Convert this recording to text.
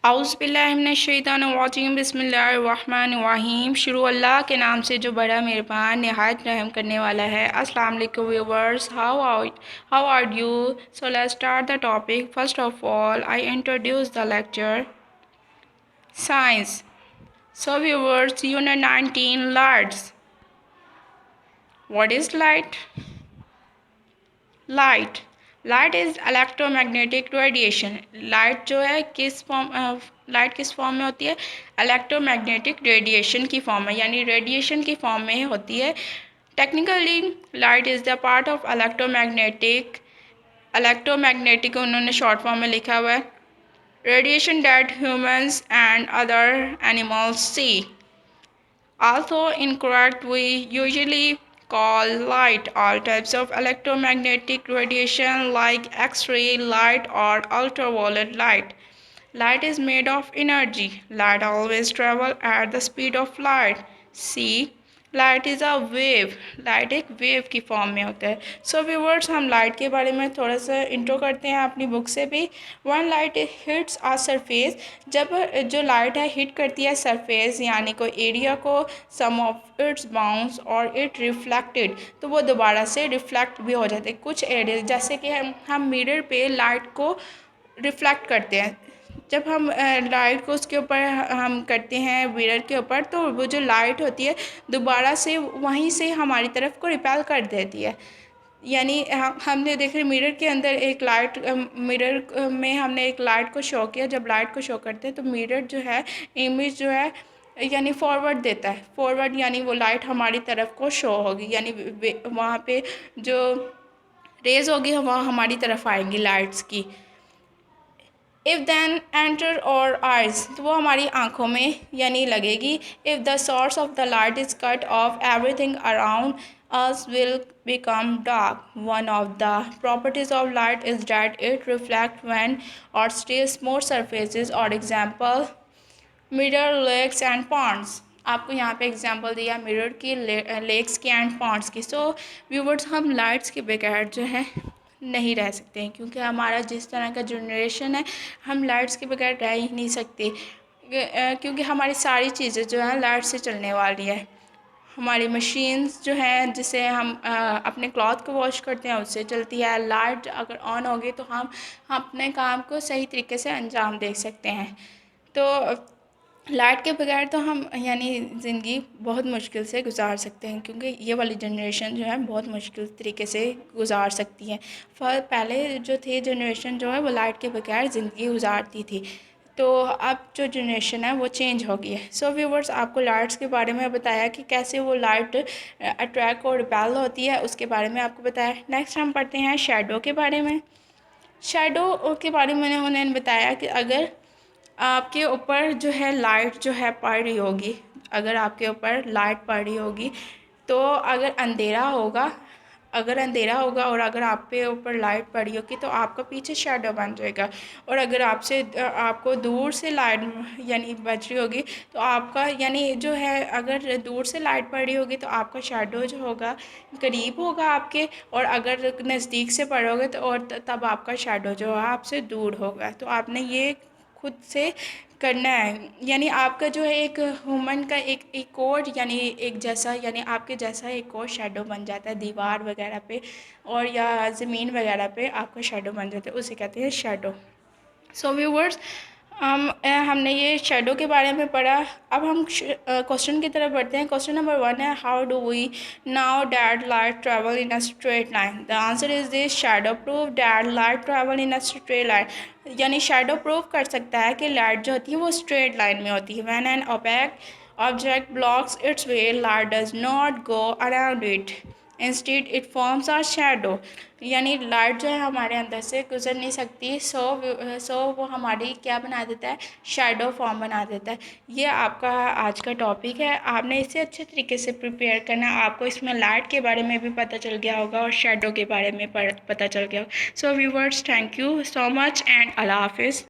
औज़ुबिल्लाहिमिनश्शैतानिर्रजीम बिस्मिल्लाहिर्रहमानिर्रहीम। शुरू अल्लाह के नाम से जो बड़ा मेहरबान नहायत रहम करने वाला है। अस्सलाम वालेकुम viewers, how are you? So let's start the topic. First of all I introduce the lecture science. So viewers, unit 19 lights. What is light? Light is electromagnetic radiation. Light जो है लाइट किस फॉर्म में होती है? Electromagnetic radiation की form में, यानी radiation की फॉर्म में होती है। Technically light is the part of electromagnetic उन्होंने शॉर्ट फॉर्म में लिखा हुआ है। Radiation that humans and other animals see. Although incorrect, we usually call light all types of electromagnetic radiation like X-ray light or ultraviolet light. Light is made of energy. Light always travels at the speed of light. See, light is a wave. Light एक wave की form में होता है। So viewers, हम light के बारे में थोड़ा सा इंट्रो करते हैं अपनी बुक से भी। वन लाइट हिट्स आ सरफेस। जब जो लाइट है हिट करती है सरफेस यानी कोई एरिया को, सम ऑफ इट्स बाउंस और इट रिफ्लेक्टेड, तो वो दोबारा से रिफ्लेक्ट भी हो जाते हैं कुछ एरिया। जैसे कि हम मिरर पे लाइट को रिफ्लेक्ट करते हैं। जब हम लाइट को उसके ऊपर हम करते हैं मिरर के ऊपर, तो वो जो लाइट होती है दोबारा से वहीं से हमारी तरफ को रिपेल कर देती है। यानी हमने देखे मिरर के अंदर एक लाइट, मिरर में हमने एक लाइट को शो किया। जब लाइट को शो करते हैं तो मिरर जो है इमेज जो है यानी फॉरवर्ड देता है। फॉरवर्ड यानी वो लाइट हमारी तरफ को शो होगी, यानी वहाँ पे जो रेज होगी वह हमारी तरफ आएंगी लाइट्स की। इफ़ देन एंटर और आइज, तो वो हमारी आँखों में यानी लगेगी। If the source of the light is cut off, everything around us will become dark. One of the properties of light is that it reflects when or stays smooth surfaces, or example mirror, lakes and ponds. आपको यहाँ पे example दिया mirror की, lakes की and Pond's की। सो viewers, हम lights के बगैर जो है नहीं रह सकते हैं, क्योंकि हमारा जिस तरह का जनरेशन है हम लाइट्स के बगैर रह ही नहीं सकते। क्योंकि हमारी सारी चीज़ें जो हैं लाइट से चलने वाली है। हमारी मशीन्स जो हैं जिससे हम अपने क्लॉथ को वॉश करते हैं उससे चलती है। लाइट अगर ऑन होगी तो हम अपने काम को सही तरीके से अंजाम दे सकते हैं। तो लाइट के बगैर तो हम यानी ज़िंदगी बहुत मुश्किल से गुजार सकते हैं, क्योंकि ये वाली जनरेशन जो है बहुत मुश्किल तरीके से गुजार सकती है। पहले जो थे जनरेशन जो है वो लाइट के बगैर ज़िंदगी गुजारती थी। तो अब जो जनरेशन है वो चेंज हो गई है। सो व्यूवर्स, आपको लाइट्स के बारे में बताया कि कैसे वो लाइट अट्रैक्ट और रिपेल होती है, उसके बारे में आपको बताया। नेक्स्ट हम पढ़ते हैं शैडो के बारे में। शैडो के बारे में उन्होंने बताया कि अगर आपके ऊपर जो है लाइट जो है पड़ रही होगी, अगर आपके ऊपर लाइट पड़ रही होगी, तो अगर अंधेरा होगा और अगर आप पे ऊपर लाइट पड़ी होगी तो आपका पीछे शैडो बन जाएगा। और अगर आपको दूर से लाइट यानी बच रही होगी तो आपका यानी जो है, अगर दूर से लाइट पड़ रही होगी तो आपका शैडो जो होगा करीब होगा आपके, और अगर नज़दीक से पड़ोगे तो और तब आपका शैडो जो है आपसे दूर होगा। तो आपने ये खुद से करना है। यानी आपका जो है एक ह्यूमन का एक कोड यानी एक जैसा, यानी आपके जैसा एक कोड शैडो बन जाता है दीवार वगैरह पे और या ज़मीन वगैरह पे आपका शैडो बन जाता है, उसे कहते हैं शैडो। सो व्यूवर्स, हमने ये शैडो के बारे में पढ़ा। अब हम क्वेश्चन की तरफ बढ़ते हैं। क्वेश्चन नंबर 1 है, how do we know that light travel in a straight line? The answer is this, shadow prove that light travel in a straight line. यानी शैडो प्रूव कर सकता है कि लाइट जो होती है वो स्ट्रेट लाइन में होती है। When an opaque object blocks its way, light does not go around it, instead it forms a shadow. यानी लाइट जो है हमारे अंदर से गुजर नहीं सकती। सो वो हमारी क्या बना देता है, शैडो फॉर्म बना देता है। ये आपका आज का टॉपिक है। आपने इसे अच्छे तरीके से प्रिपेयर करना है। आपको इसमें लाइट के बारे में भी पता चल गया होगा और शैडो के बारे में पता चल गया होगा। So viewers, thank you so much and अल्लाह हाफिज़।